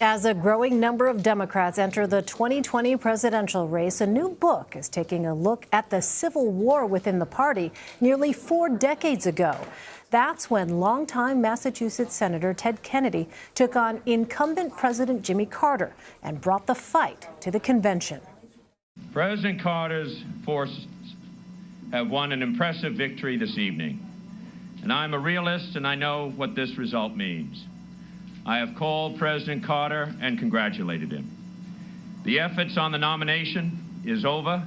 As a growing number of Democrats enter the 2020 presidential race, a new book is taking a look at the civil war within the party nearly 4 decades ago. That's when longtime Massachusetts Senator Ted Kennedy took on incumbent President Jimmy Carter and brought the fight to the convention. President Carter's forces have won an impressive victory this evening. And I'm a realist, and I know what this result means. I have called President Carter and congratulated him. The efforts on the nomination is over.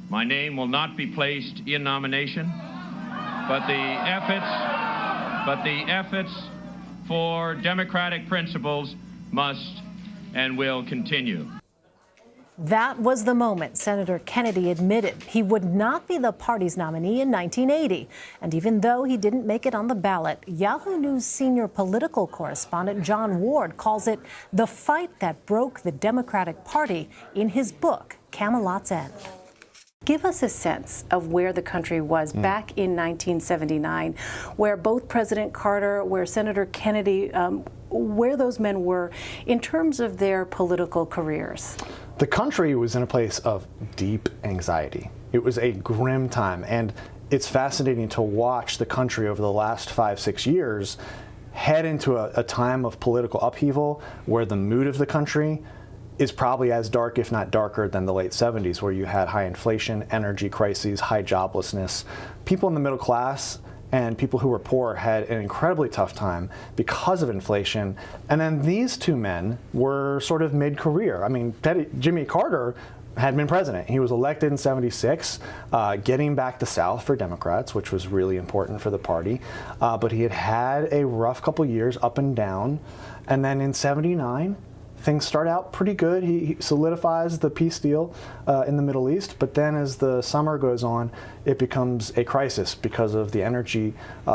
My name will not be placed in nomination, but the efforts for democratic principles must and will continue. That was the moment Senator Kennedy admitted he would not be the party's nominee in 1980. And even though he didn't make it on the ballot, Yahoo News senior political correspondent Jon Ward calls it the fight that broke the Democratic Party in his book, Camelot's End. Give us a sense of where the country was back in 1979, where both President Carter, where Senator Kennedy, where those men were in terms of their political careers. The country was in a place of deep anxiety. It was a grim time, and it's fascinating to watch the country over the last 5-6 years head into a time of political upheaval where the mood of the country is probably as dark, if not darker, than the late 70s, where you had high inflation, energy crises, high joblessness. People in the middle class and people who were poor had an incredibly tough time because of inflation. And then these two men were sort of mid-career. I mean, Jimmy Carter had been president. He was elected in '76, getting back the South for Democrats, which was really important for the party. But he had had a rough couple years up and down. And then in '79, things start out pretty good. He solidifies the peace deal in the Middle East, but then as the summer goes on, it becomes a crisis because of the energy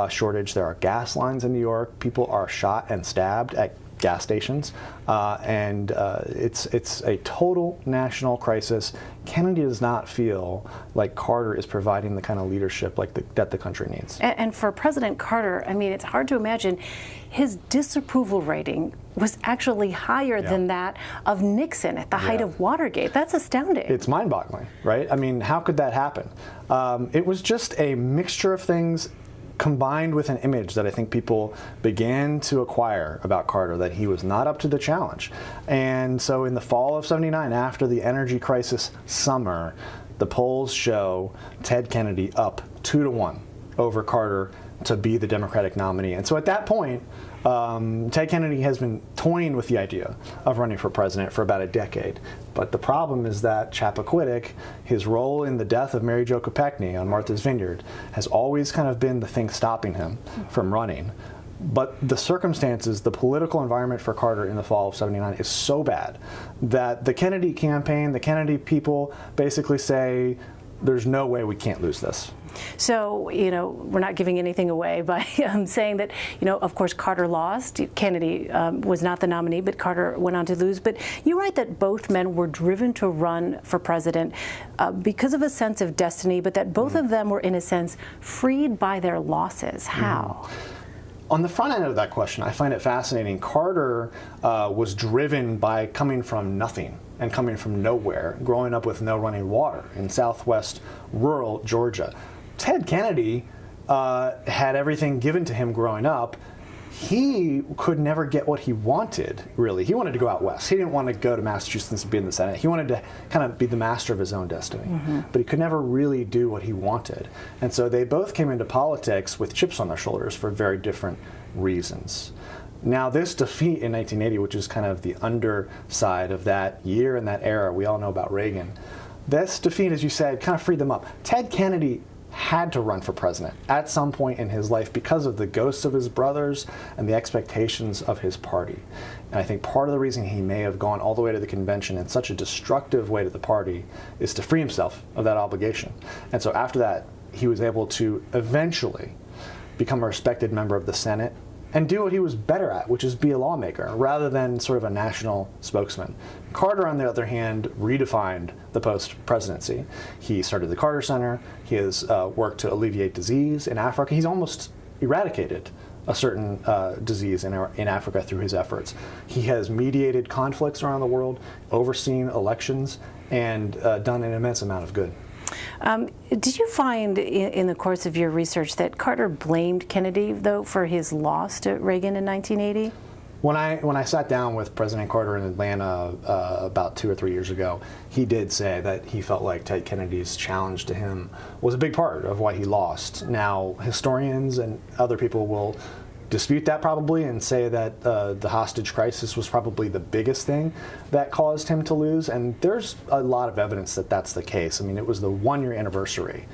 shortage. There are gas lines in New York. People are shot and stabbed at gas stations, and it's a total national crisis. Kennedy does not feel like Carter is providing the kind of leadership that the country needs. And for President Carter, I mean, it's hard to imagine his disapproval rating was actually higher than that of Nixon at the height of Watergate. That's astounding. It's mind-boggling, right? I mean, how could that happen? It was just a mixture of things combined with an image that I think people began to acquire about Carter, that he was not up to the challenge. And so in the fall of '79, after the energy crisis summer, the polls show Ted Kennedy up 2-1 over Carter to be the Democratic nominee. And so at that point, Ted Kennedy has been toying with the idea of running for president for about a decade. But the problem is that Chappaquiddick, his role in the death of Mary Jo Kopechne on Martha's Vineyard, has always kind of been the thing stopping him from running. But the circumstances, the political environment for Carter in the fall of '79 is so bad that the Kennedy campaign, the Kennedy people basically say, there's no way we can't lose this. So, you know, we're not giving anything away by saying that, you know, of course, Carter lost. Kennedy was not the nominee, but Carter went on to lose. But you write that both men were driven to run for president because of a sense of destiny, but that both of them were, in a sense, freed by their losses. How? On the front end of that question, I find it fascinating. Carter was driven by coming from nothing and coming from nowhere, growing up with no running water in southwest rural Georgia. Ted Kennedy had everything given to him growing up. He could never get what he wanted, really. He wanted to go out west. He didn't want to go to Massachusetts and be in the Senate. He wanted to kind of be the master of his own destiny. But he could never really do what he wanted. And so they both came into politics with chips on their shoulders for very different reasons. Now, this defeat in 1980, which is kind of the underside of that year and that era, we all know about Reagan, this defeat, as you said, kind of freed them up. Ted Kennedy had to run for president at some point in his life because of the ghosts of his brothers and the expectations of his party. And I think part of the reason he may have gone all the way to the convention in such a destructive way to the party is to free himself of that obligation. And so after that, he was able to eventually become a respected member of the Senate and do what he was better at, which is be a lawmaker, rather than sort of a national spokesman. Carter, on the other hand, redefined the post-presidency. He started the Carter Center. He has worked to alleviate disease in Africa. He's almost eradicated a certain disease in Africa through his efforts. He has mediated conflicts around the world, overseen elections, and done an immense amount of good. Did you find in the course of your research that Carter blamed Kennedy, though, for his loss to Reagan in 1980? When I sat down with President Carter in Atlanta about 2 or 3 years ago, he did say that he felt like Ted Kennedy's challenge to him was a big part of why he lost. Now, historians and other people will dispute that probably and say that the hostage crisis was probably the biggest thing that caused him to lose, and there's a lot of evidence that that's the case. I mean, it was the 1-year anniversary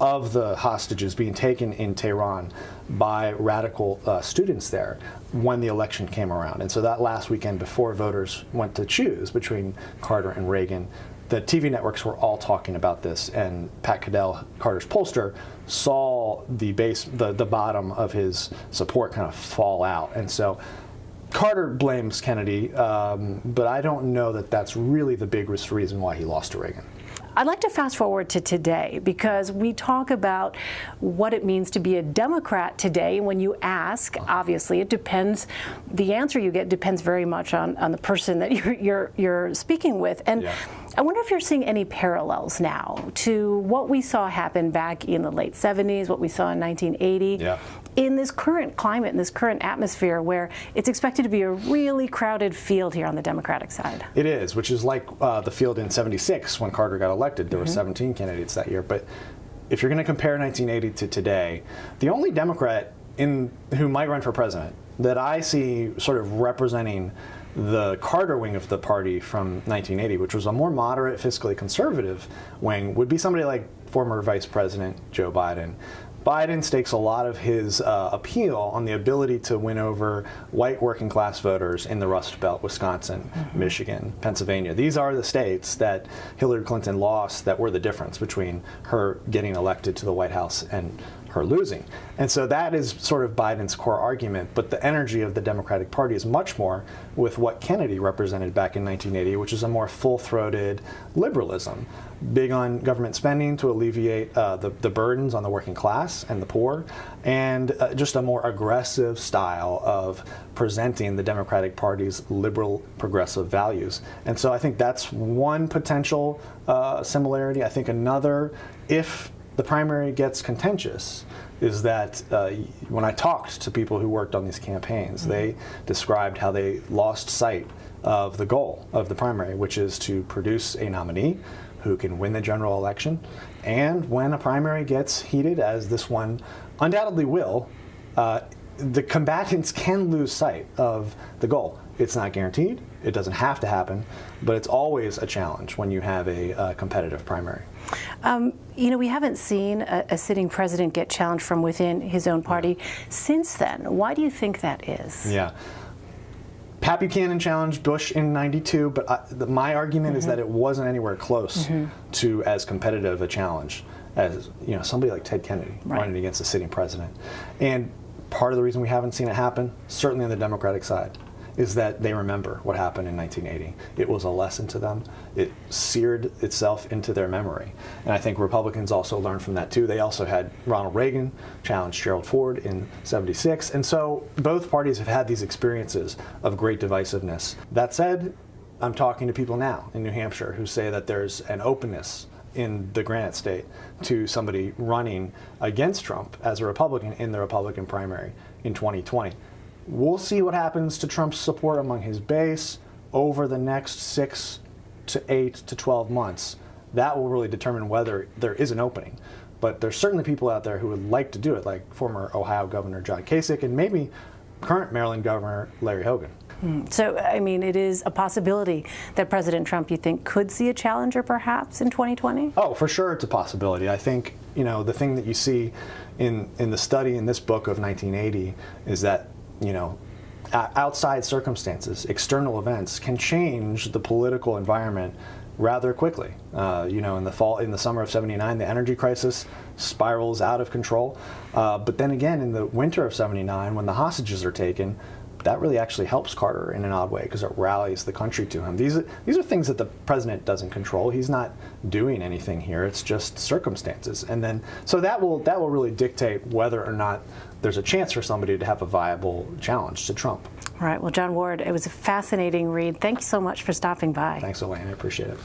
of the hostages being taken in Tehran by radical students there when the election came around. And so that last weekend before voters went to choose between Carter and Reagan, the TV networks were all talking about this, and Pat Caddell, Carter's pollster, saw the bottom of his support kind of fall out. And so Carter blames Kennedy, but I don't know that that's really the biggest reason why he lost to Reagan. I'd like to fast forward to today, because we talk about what it means to be a Democrat today. When you ask, obviously, it depends. The answer you get depends very much on the person that you're speaking with. And yeah. I wonder if you're seeing any parallels now to what we saw happen back in the late 70s, what we saw in 1980. Yeah. In this current climate, in this current atmosphere where it's expected to be a really crowded field here on the Democratic side. It is, which is like the field in '76 when Carter got elected. There were 17 candidates that year. But if you're going to compare 1980 to today, the only Democrat who might run for president that I see sort of representing the Carter wing of the party from 1980, which was a more moderate, fiscally conservative wing, would be somebody like former Vice President Joe Biden. Biden stakes a lot of his appeal on the ability to win over white working class voters in the Rust Belt, Wisconsin, Michigan, Pennsylvania. These are the states that Hillary Clinton lost that were the difference between her getting elected to the White House and her losing. And so that is sort of Biden's core argument, but the energy of the Democratic Party is much more with what Kennedy represented back in 1980, which is a more full-throated liberalism, big on government spending to alleviate the burdens on the working class and the poor, and just a more aggressive style of presenting the Democratic Party's liberal progressive values. And so I think that's one potential similarity. I think another, if the primary gets contentious, is that when I talked to people who worked on these campaigns, they described how they lost sight of the goal of the primary, which is to produce a nominee who can win the general election. And when a primary gets heated, as this one undoubtedly will, the combatants can lose sight of the goal. It's not guaranteed, it doesn't have to happen, but it's always a challenge when you have a competitive primary. You know, we haven't seen a sitting president get challenged from within his own party since then. Why do you think that is? Yeah. Pat Buchanan challenged Bush in '92, but my argument is that it wasn't anywhere close to as competitive a challenge as somebody like Ted Kennedy running against a sitting president. And part of the reason we haven't seen it happen, certainly on the Democratic side, is that they remember what happened in 1980. It was a lesson to them. It seared itself into their memory. And I think Republicans also learned from that too. They also had Ronald Reagan challenge Gerald Ford in '76. And so both parties have had these experiences of great divisiveness. That said, I'm talking to people now in New Hampshire who say that there's an openness in the Granite State to somebody running against Trump as a Republican in the Republican primary in 2020. We'll see what happens to Trump's support among his base over the next 6 to 8 to 12 months. That will really determine whether there is an opening. But there's certainly people out there who would like to do it, like former Ohio Governor John Kasich and maybe current Maryland Governor Larry Hogan. So, I mean, it is a possibility that President Trump, you think, could see a challenger perhaps in 2020? Oh, for sure it's a possibility. I think, the thing that you see in the study in this book of 1980 is that outside circumstances, external events can change the political environment rather quickly. In the summer of '79, the energy crisis spirals out of control. But then again, in the winter of '79, when the hostages are taken, that really actually helps Carter in an odd way because it rallies the country to him. These are things that the president doesn't control. He's not doing anything here. It's just circumstances. And then so that will really dictate whether or not there's a chance for somebody to have a viable challenge to Trump. All right. Well, Jon Ward, it was a fascinating read. Thank you so much for stopping by. Thanks, Elaine. I appreciate it.